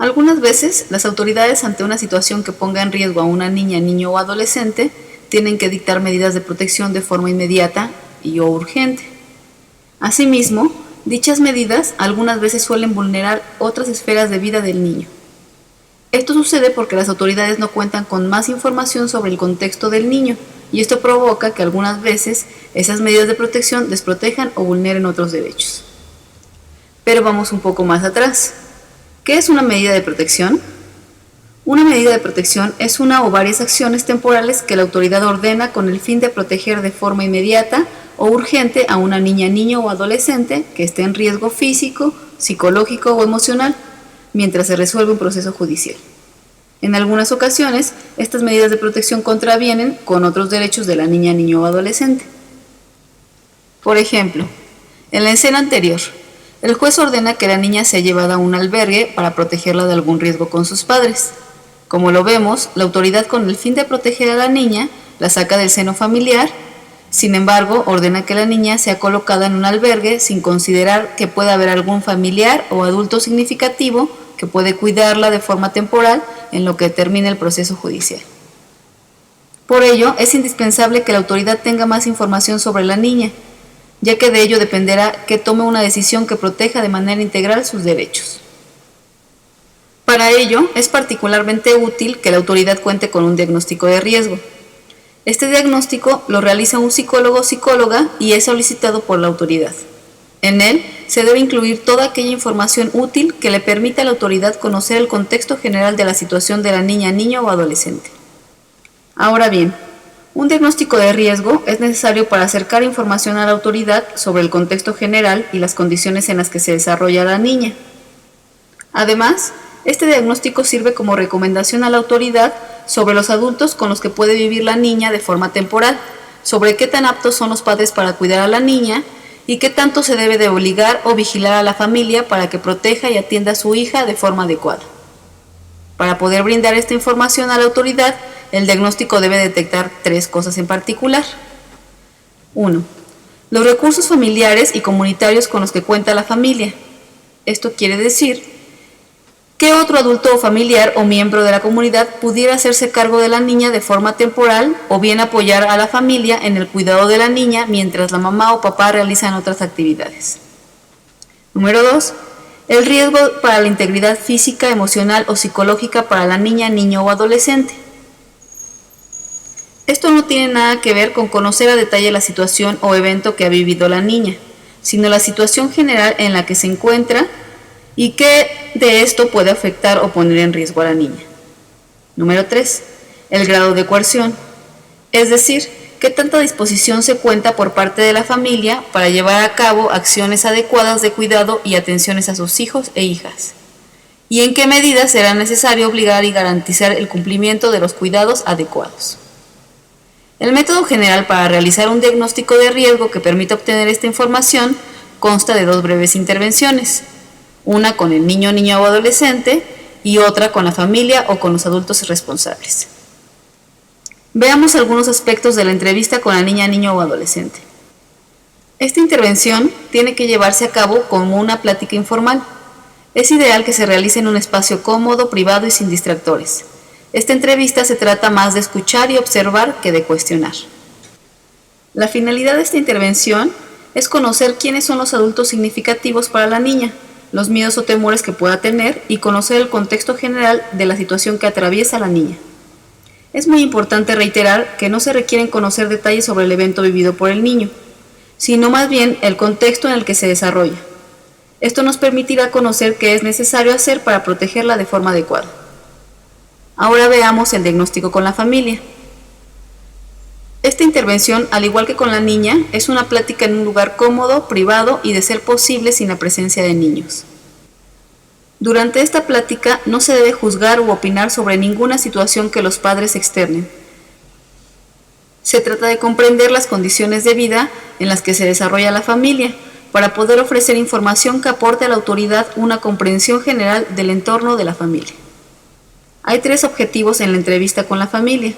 Algunas veces, las autoridades ante una situación que ponga en riesgo a una niña, niño o adolescente tienen que dictar medidas de protección de forma inmediata y o urgente. Asimismo, dichas medidas algunas veces suelen vulnerar otras esferas de vida del niño. Esto sucede porque las autoridades no cuentan con más información sobre el contexto del niño, y esto provoca que algunas veces esas medidas de protección desprotejan o vulneren otros derechos. Pero vamos un poco más atrás. ¿Qué es una medida de protección? Una medida de protección es una o varias acciones temporales que la autoridad ordena con el fin de proteger de forma inmediata o urgente a una niña, niño o adolescente que esté en riesgo físico, psicológico o emocional, mientras se resuelve un proceso judicial. En algunas ocasiones, estas medidas de protección contravienen con otros derechos de la niña, niño o adolescente. Por ejemplo, en la escena anterior, el juez ordena que la niña sea llevada a un albergue para protegerla de algún riesgo con sus padres. Como lo vemos, la autoridad con el fin de proteger a la niña la saca del seno familiar, sin embargo, ordena que la niña sea colocada en un albergue sin considerar que pueda haber algún familiar o adulto significativo que puede cuidarla de forma temporal en lo que termine el proceso judicial. Por ello, es indispensable que la autoridad tenga más información sobre la niña, ya que de ello dependerá que tome una decisión que proteja de manera integral sus derechos. Para ello, es particularmente útil que la autoridad cuente con un diagnóstico de riesgo. Este diagnóstico lo realiza un psicólogo o psicóloga y es solicitado por la autoridad. En él se debe incluir toda aquella información útil que le permita a la autoridad conocer el contexto general de la situación de la niña, niño o adolescente. Ahora bien, un diagnóstico de riesgo es necesario para acercar información a la autoridad sobre el contexto general y las condiciones en las que se desarrolla la niña. Además, este diagnóstico sirve como recomendación a la autoridad sobre los adultos con los que puede vivir la niña de forma temporal, sobre qué tan aptos son los padres para cuidar a la niña y qué tanto se debe de obligar o vigilar a la familia para que proteja y atienda a su hija de forma adecuada. Para poder brindar esta información a la autoridad, el diagnóstico debe detectar 3 cosas en particular. 1. Los recursos familiares y comunitarios con los que cuenta la familia. Esto quiere decir, ¿qué otro adulto o familiar o miembro de la comunidad pudiera hacerse cargo de la niña de forma temporal o bien apoyar a la familia en el cuidado de la niña mientras la mamá o papá realizan otras actividades? Número 2. El riesgo para la integridad física, emocional o psicológica para la niña, niño o adolescente. Esto no tiene nada que ver con conocer a detalle la situación o evento que ha vivido la niña, sino la situación general en la que se encuentra y qué de esto puede afectar o poner en riesgo a la niña. Número 3. El grado de coerción, es decir, qué tanta disposición se cuenta por parte de la familia para llevar a cabo acciones adecuadas de cuidado y atenciones a sus hijos e hijas, y en qué medida será necesario obligar y garantizar el cumplimiento de los cuidados adecuados. El método general para realizar un diagnóstico de riesgo que permita obtener esta información consta de 2 breves intervenciones, una con el niño, niña o adolescente y otra con la familia o con los adultos responsables. Veamos algunos aspectos de la entrevista con la niña, niño o adolescente. Esta intervención tiene que llevarse a cabo como una plática informal. Es ideal que se realice en un espacio cómodo, privado y sin distractores. Esta entrevista se trata más de escuchar y observar que de cuestionar. La finalidad de esta intervención es conocer quiénes son los adultos significativos para la niña, los miedos o temores que pueda tener y conocer el contexto general de la situación que atraviesa la niña. Es muy importante reiterar que no se requieren conocer detalles sobre el evento vivido por el niño, sino más bien el contexto en el que se desarrolla. Esto nos permitirá conocer qué es necesario hacer para protegerla de forma adecuada. Ahora veamos el diagnóstico con la familia. Esta intervención, al igual que con la niña, es una plática en un lugar cómodo, privado y de ser posible sin la presencia de niños. Durante esta plática no se debe juzgar u opinar sobre ninguna situación que los padres externen. Se trata de comprender las condiciones de vida en las que se desarrolla la familia, para poder ofrecer información que aporte a la autoridad una comprensión general del entorno de la familia. Hay 3 objetivos en la entrevista con la familia.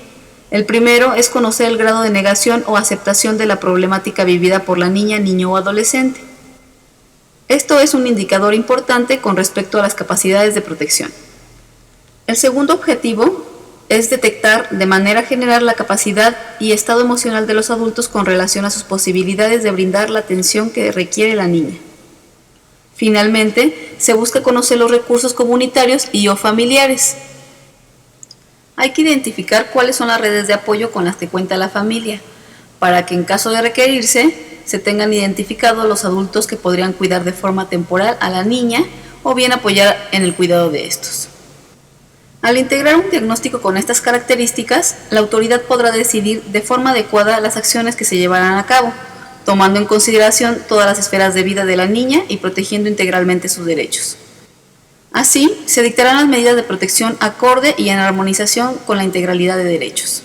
El primero es conocer el grado de negación o aceptación de la problemática vivida por la niña, niño o adolescente. Esto es un indicador importante con respecto a las capacidades de protección. El segundo objetivo es detectar de manera general la capacidad y estado emocional de los adultos con relación a sus posibilidades de brindar la atención que requiere la niña. Finalmente, se busca conocer los recursos comunitarios y o familiares. Hay que identificar cuáles son las redes de apoyo con las que cuenta la familia, para que en caso de requerirse, se tengan identificados los adultos que podrían cuidar de forma temporal a la niña o bien apoyar en el cuidado de estos. Al integrar un diagnóstico con estas características, la autoridad podrá decidir de forma adecuada las acciones que se llevarán a cabo, tomando en consideración todas las esferas de vida de la niña y protegiendo integralmente sus derechos. Así, se dictarán las medidas de protección acorde y en armonización con la integralidad de derechos.